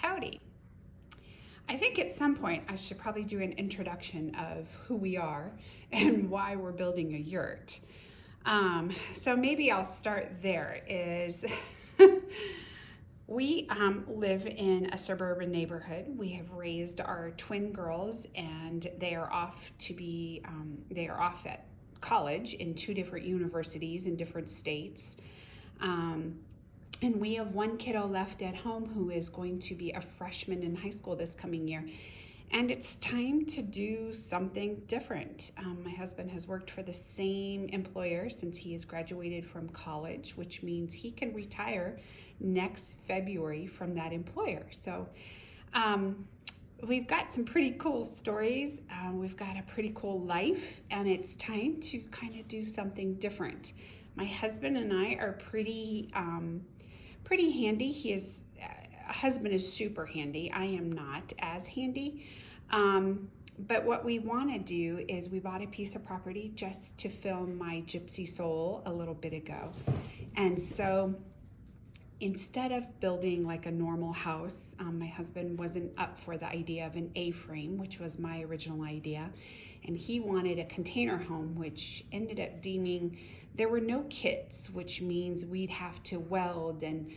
Howdy. I think at some point I should probably do an introduction of who we are and why we're building a yurt. So maybe I'll start there is we live in a suburban neighborhood. We have raised our twin girls and they are off at college in two different universities in different states. And we have one kiddo left at home who is going to be a freshman in high school this coming year. And it's time to do something different. My husband has worked for the same employer since he has graduated from college, which means he can retire next February from that employer. So we've got some pretty cool stories. We've got a pretty cool life, and it's time to kind of do something different. My husband and I are pretty handy. Husband is super handy. I am not as handy. But what we want to do is we bought a piece of property just to film my gypsy soul a little bit ago. And so instead of building like a normal house, my husband wasn't up for the idea of an A-frame, which was my original idea. And he wanted a container home, which ended up deeming there were no kits, which means we'd have to weld and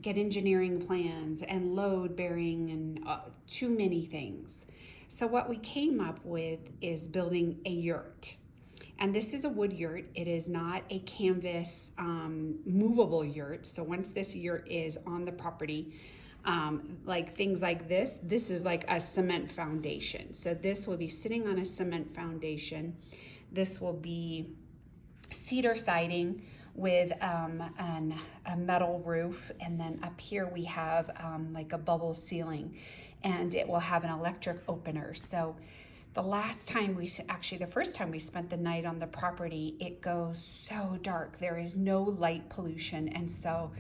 get engineering plans and load bearing and too many things. So what we came up with is building a yurt. And this is a wood yurt. It is not a canvas movable yurt. So once this yurt is on the property, like things like this is like a cement foundation. So this will be sitting on a cement foundation. This will be cedar siding with a metal roof, and then up here we have like a bubble ceiling, and it will have an electric opener. So the first time we spent the night on the property, it goes so dark. There is no light pollution, and so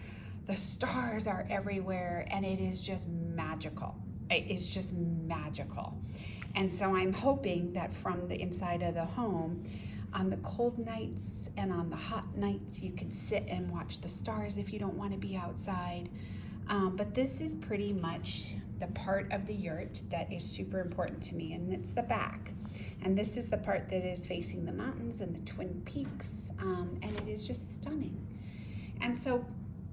the stars are everywhere, and it is just magical. It is just magical. And so I'm hoping that from the inside of the home, on the cold nights and on the hot nights, you can sit and watch the stars if you don't want to be outside. But this is pretty much the part of the yurt that is super important to me, and it's the back. And this is the part that is facing the mountains and the Twin Peaks, and it is just stunning. And so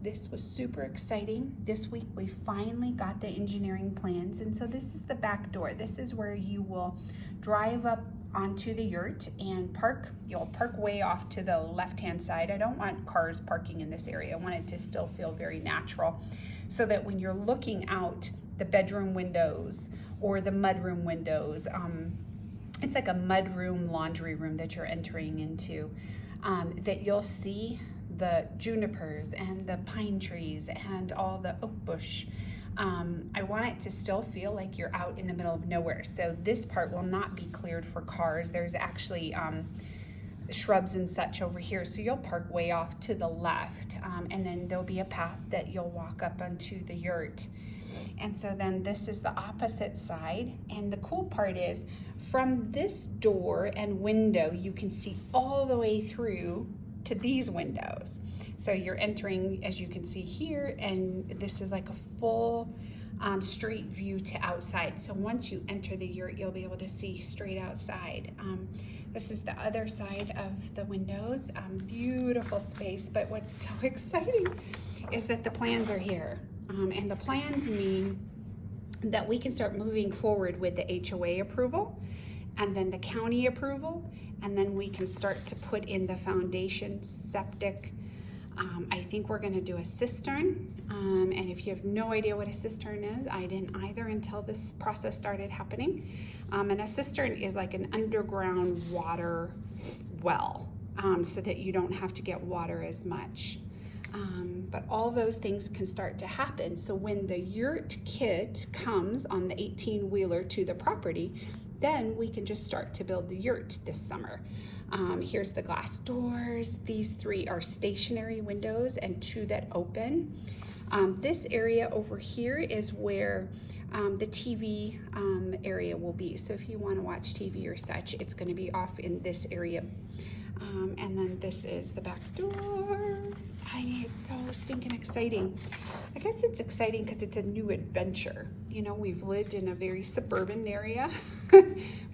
this was super exciting. This week we finally got the engineering plans, and so this is the back door. This is where you will drive up onto the yurt and park. You'll park way off to the left-hand side. I don't want cars parking in this area. I want it to still feel very natural, so that when you're looking out the bedroom windows or the mudroom windows, it's like a mudroom laundry room that you're entering into, that you'll see the junipers and the pine trees and all the oak bush. I want it to still feel like you're out in the middle of nowhere. So this part will not be cleared for cars. There's actually shrubs and such over here. So you'll park way off to the left, and then there'll be a path that you'll walk up onto the yurt. And so then this is the opposite side. And the cool part is from this door and window, you can see all the way through to these windows. So you're entering, as you can see here, and this is like a full straight view to outside. So once you enter the yurt, you'll be able to see straight outside. This is the other side of the windows. Beautiful space, but what's so exciting is that the plans are here. And the plans mean that we can start moving forward with the HOA approval, and then the county approval, and then we can start to put in the foundation, septic. I think we're gonna do a cistern, and if you have no idea what a cistern is, I didn't either until this process started happening. And a cistern is like an underground water well, so that you don't have to get water as much. But all those things can start to happen. So when the yurt kit comes on the 18-wheeler to the property, then we can just start to build the yurt this summer. Here's the glass doors. These 3 are stationary windows and 2 that open. This area over here is where the TV area will be. So if you want to watch TV or such, it's going to be off in this area. And then this is the back door. I mean, it's so stinking exciting. I guess it's exciting because it's a new adventure. You know, we've lived in a very suburban area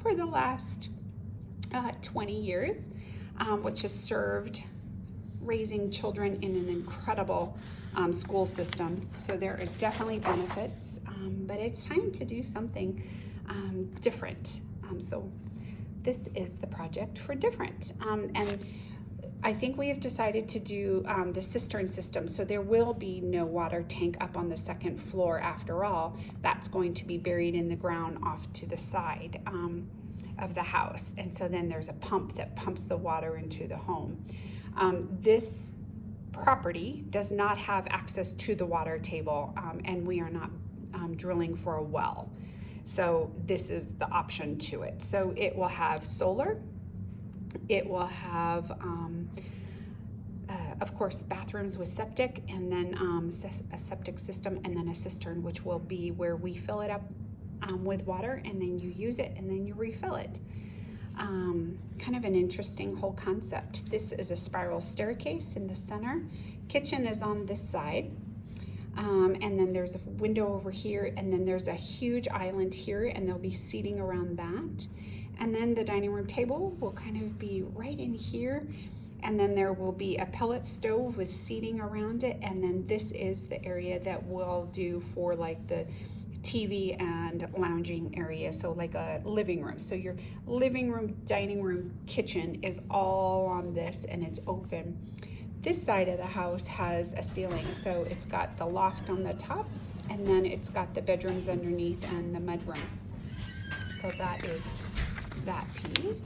for the last 20 years, which has served raising children in an incredible school system. So there are definitely benefits, but it's time to do something different. So this is the project for different. And I think we have decided to do the cistern system. So there will be no water tank up on the second floor after all. That's going to be buried in the ground off to the side of the house. And so then there's a pump that pumps the water into the home. This property does not have access to the water table, and we are not drilling for a well. So this is the option to it. So it will have solar. It will have, of course, bathrooms with septic, and then a septic system, and then a cistern, which will be where we fill it up with water, and then you use it, and then you refill it. Kind of an interesting whole concept. This is a spiral staircase in the center. Kitchen is on this side. And then there's a window over here, and then there's a huge island here, and there'll be seating around that. And then the dining room table will kind of be right in here, and then there will be a pellet stove with seating around it, and then this is the area that we'll do for like the TV and lounging area, so like a living room. So your living room, dining room, kitchen is all on this, and it's open. This side of the house has a ceiling, so it's got the loft on the top, and then it's got the bedrooms underneath and the mudroom. So that is that piece.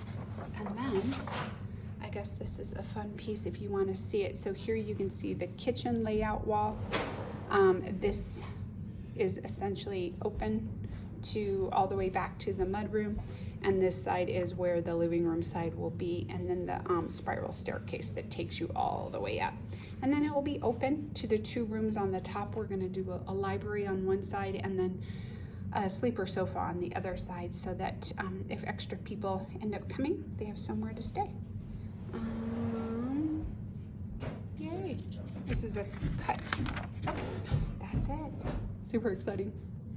And then I guess this is a fun piece if you want to see it. So here you can see the kitchen layout wall. This is essentially open to all the way back to the mudroom, and this side is where the living room side will be, and then the spiral staircase that takes you all the way up. And then it will be open to the two rooms on the top. We're going to do a library on one side, and then a sleeper sofa on the other side, so that if extra people end up coming, they have somewhere to stay. Yay! This is a cut. That's it. Super exciting.